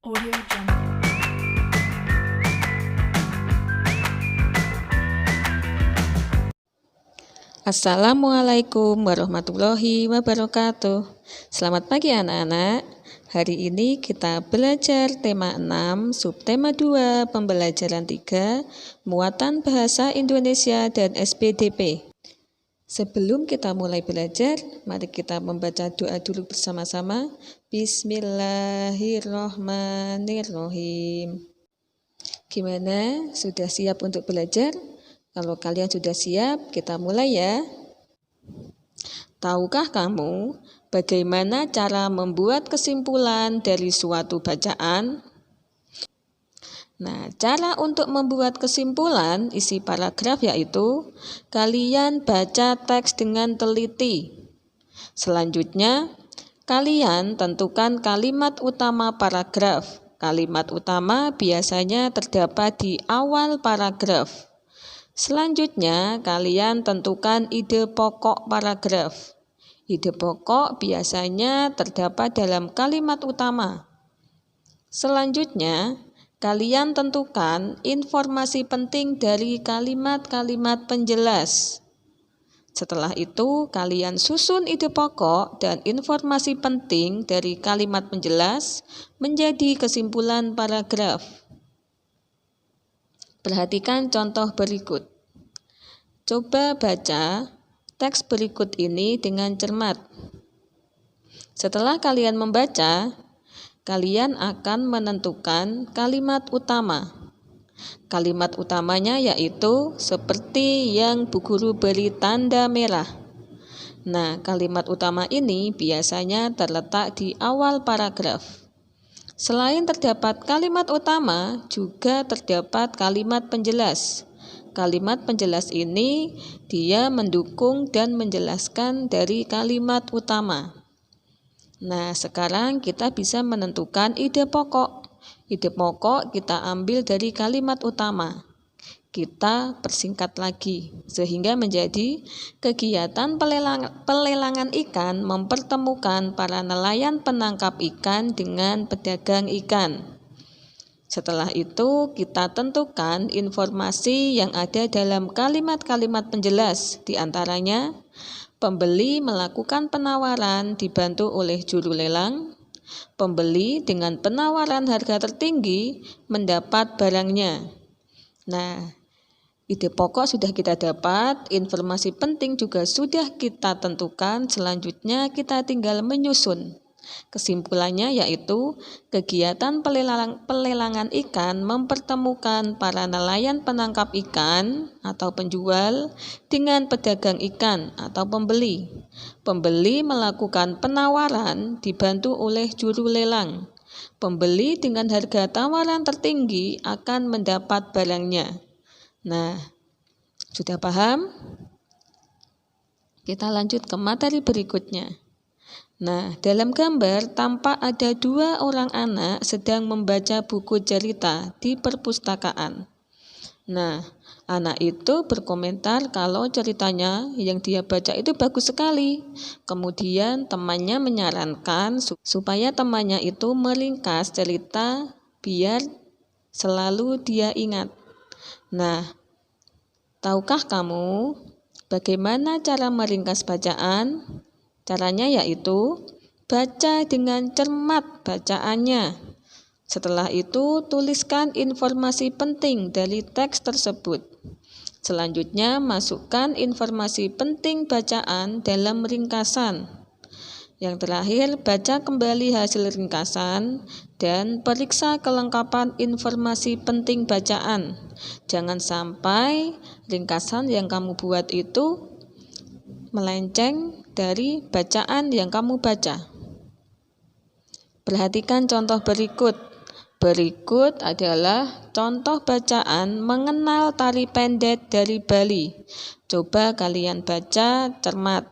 Audio Jungle. Assalamualaikum warahmatullahi wabarakatuh. Selamat pagi anak-anak. Hari ini kita belajar tema 6, subtema 2, pembelajaran 3, muatan bahasa Indonesia dan SPDP. Sebelum kita mulai belajar, mari kita membaca doa dulu bersama-sama. Bismillahirrohmanirrohim. Gimana? Sudah siap untuk belajar? Kalau kalian sudah siap, kita mulai ya. Tahukah kamu bagaimana cara membuat kesimpulan dari suatu bacaan? Nah, cara untuk membuat kesimpulan isi paragraf yaitu kalian baca teks dengan teliti. Selanjutnya, kalian tentukan kalimat utama paragraf. Kalimat utama biasanya terdapat di awal paragraf. Selanjutnya, kalian tentukan ide pokok paragraf. Ide pokok biasanya terdapat dalam kalimat utama. Selanjutnya, kalian tentukan informasi penting dari kalimat-kalimat penjelas. Setelah itu, kalian susun ide pokok dan informasi penting dari kalimat penjelas menjadi kesimpulan paragraf. Perhatikan contoh berikut. Coba baca teks berikut ini dengan cermat. Setelah kalian membaca, kalian akan menentukan kalimat utama. Kalimat utamanya yaitu seperti yang Bu Guru beri tanda merah. Nah, kalimat utama ini biasanya terletak di awal paragraf. Selain terdapat kalimat utama, juga terdapat kalimat penjelas. Kalimat penjelas ini dia mendukung dan menjelaskan dari kalimat utama. Nah, sekarang kita bisa menentukan ide pokok. Ide pokok kita ambil dari kalimat utama. Kita persingkat lagi, sehingga menjadi kegiatan pelelangan ikan mempertemukan para nelayan penangkap ikan dengan pedagang ikan. Setelah itu, kita tentukan informasi yang ada dalam kalimat-kalimat penjelas, di antaranya pembeli melakukan penawaran dibantu oleh juru lelang. Pembeli dengan penawaran harga tertinggi mendapat barangnya. Nah, ide pokok sudah kita dapat, informasi penting juga sudah kita tentukan, selanjutnya kita tinggal menyusun. Kesimpulannya yaitu kegiatan pelelangan ikan mempertemukan para nelayan penangkap ikan atau penjual dengan pedagang ikan atau pembeli. Pembeli melakukan penawaran dibantu oleh juru lelang. Pembeli dengan harga tawaran tertinggi akan mendapat barangnya. Nah, sudah paham? Kita lanjut ke materi berikutnya. Nah, dalam gambar tampak ada dua orang anak sedang membaca buku cerita di perpustakaan. Nah, anak itu berkomentar kalau ceritanya yang dia baca itu bagus sekali. Kemudian temannya menyarankan supaya temannya itu meringkas cerita biar selalu dia ingat. Nah, tahukah kamu bagaimana cara meringkas bacaan? Caranya yaitu baca dengan cermat bacaannya. Setelah itu, tuliskan informasi penting dari teks tersebut. Selanjutnya, masukkan informasi penting bacaan dalam ringkasan. Yang terakhir, baca kembali hasil ringkasan dan periksa kelengkapan informasi penting bacaan. Jangan sampai ringkasan yang kamu buat itu melenceng dari bacaan yang kamu baca. Perhatikan contoh berikut. Berikut adalah contoh bacaan mengenal tari pendek dari Bali. Coba kalian baca cermat.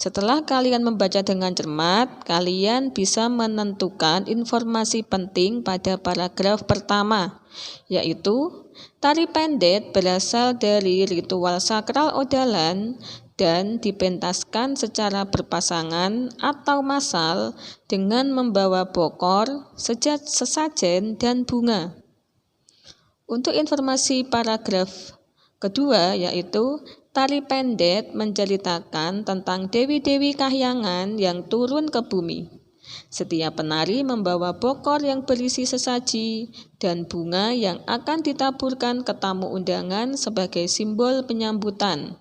Setelah kalian membaca dengan cermat, kalian bisa menentukan informasi penting pada paragraf pertama, yaitu tari pendek berasal dari ritual sakral Odalan dan dipentaskan secara berpasangan atau massal dengan membawa bokor, sesajen, dan bunga. Untuk informasi paragraf kedua yaitu tari pendet menceritakan tentang dewi-dewi kahyangan yang turun ke bumi. Setiap penari membawa bokor yang berisi sesaji dan bunga yang akan ditaburkan ke tamu undangan sebagai simbol penyambutan.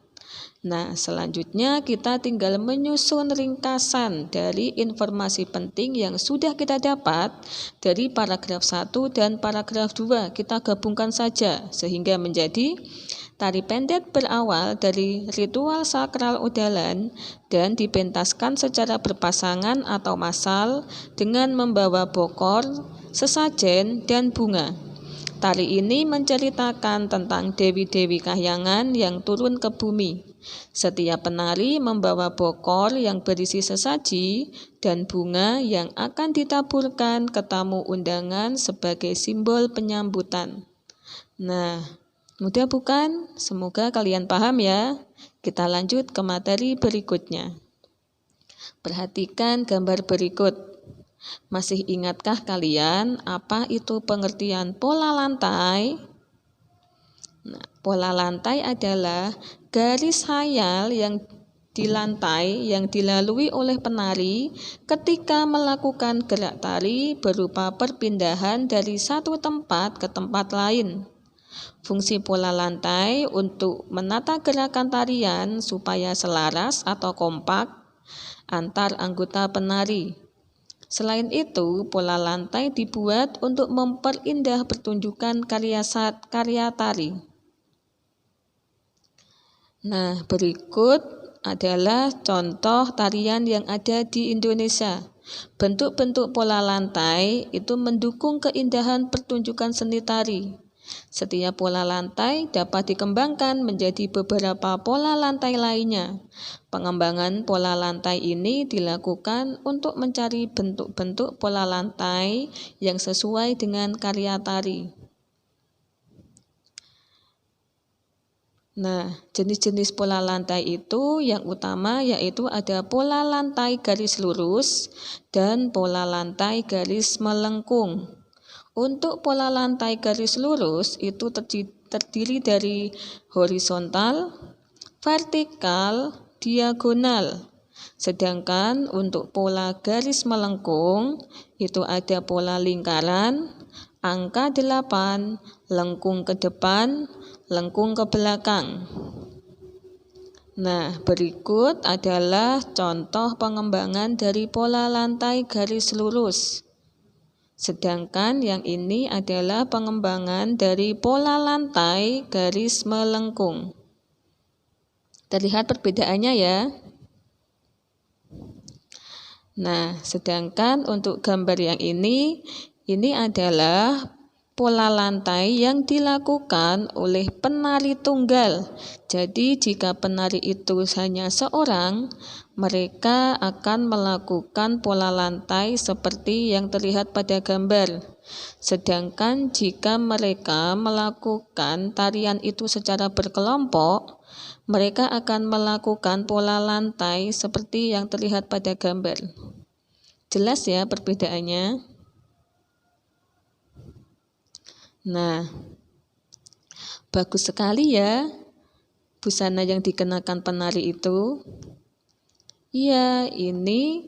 Nah, selanjutnya kita tinggal menyusun ringkasan dari informasi penting yang sudah kita dapat dari paragraf 1 dan paragraf 2. Kita gabungkan saja sehingga menjadi tari pendet berawal dari ritual sakral udalan dan dipentaskan secara berpasangan atau massal dengan membawa bokor, sesajen, dan bunga. Tari ini menceritakan tentang dewi-dewi kahyangan yang turun ke bumi. Setiap penari membawa bokor yang berisi sesaji dan bunga yang akan ditaburkan ke tamu undangan sebagai simbol penyambutan. Nah, mudah bukan? Semoga kalian paham ya. Kita lanjut ke materi berikutnya. Perhatikan gambar berikut. Masih ingatkah kalian apa itu pengertian pola lantai? Nah, pola lantai adalah garis khayal yang di lantai yang dilalui oleh penari ketika melakukan gerak tari berupa perpindahan dari satu tempat ke tempat lain. Fungsi pola lantai untuk menata gerakan tarian supaya selaras atau kompak antar anggota penari. Selain itu, pola lantai dibuat untuk memperindah pertunjukan karya tari. Nah, berikut adalah contoh tarian yang ada di Indonesia. Bentuk-bentuk pola lantai itu mendukung keindahan pertunjukan seni tari. Setiap pola lantai dapat dikembangkan menjadi beberapa pola lantai lainnya. Pengembangan pola lantai ini dilakukan untuk mencari bentuk-bentuk pola lantai yang sesuai dengan karya tari. Nah, jenis-jenis pola lantai itu yang utama yaitu ada pola lantai garis lurus dan pola lantai garis melengkung. Untuk pola lantai garis lurus itu terdiri dari horizontal, vertikal, diagonal. Sedangkan untuk pola garis melengkung itu ada pola lingkaran, angka 8, lengkung ke depan, lengkung ke belakang. Nah, berikut adalah contoh pengembangan dari pola lantai garis lurus. Sedangkan yang ini adalah pengembangan dari pola lantai garis melengkung. Terlihat perbedaannya ya. Nah, sedangkan untuk gambar yang ini adalah pola lantai yang dilakukan oleh penari tunggal. Jadi jika penari itu hanya seorang, mereka akan melakukan pola lantai seperti yang terlihat pada gambar. Sedangkan jika mereka melakukan tarian itu secara berkelompok, mereka akan melakukan pola lantai seperti yang terlihat pada gambar. Jelas ya perbedaannya? Nah, bagus sekali ya busana yang dikenakan penari itu. Iya, ini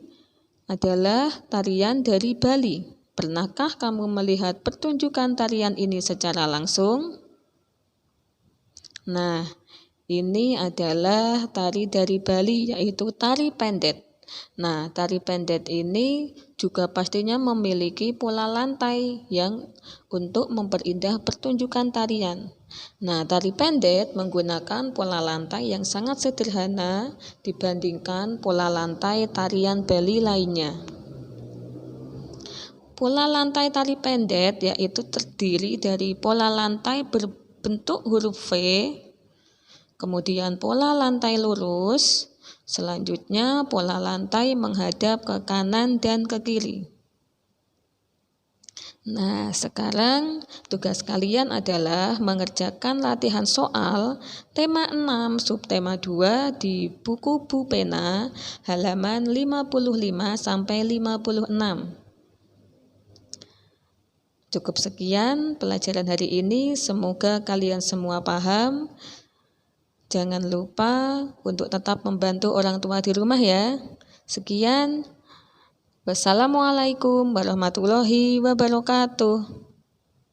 adalah tarian dari Bali. Pernahkah kamu melihat pertunjukan tarian ini secara langsung? Nah, ini adalah tari dari Bali, yaitu tari pendet. Nah, tari pendet ini juga pastinya memiliki pola lantai yang untuk memperindah pertunjukan tarian. Nah, tari pendet menggunakan pola lantai yang sangat sederhana dibandingkan pola lantai tarian Bali lainnya. Pola lantai tari pendet yaitu terdiri dari pola lantai berbentuk huruf V, kemudian pola lantai lurus, selanjutnya pola lantai menghadap ke kanan dan ke kiri. Nah, sekarang tugas kalian adalah mengerjakan latihan soal tema 6 subtema 2 di buku Bu Pena halaman 55 sampai 56. Cukup sekian pelajaran hari ini, semoga kalian semua paham. Jangan lupa untuk tetap membantu orang tua di rumah ya. Sekian. Wassalamualaikum warahmatullahi wabarakatuh.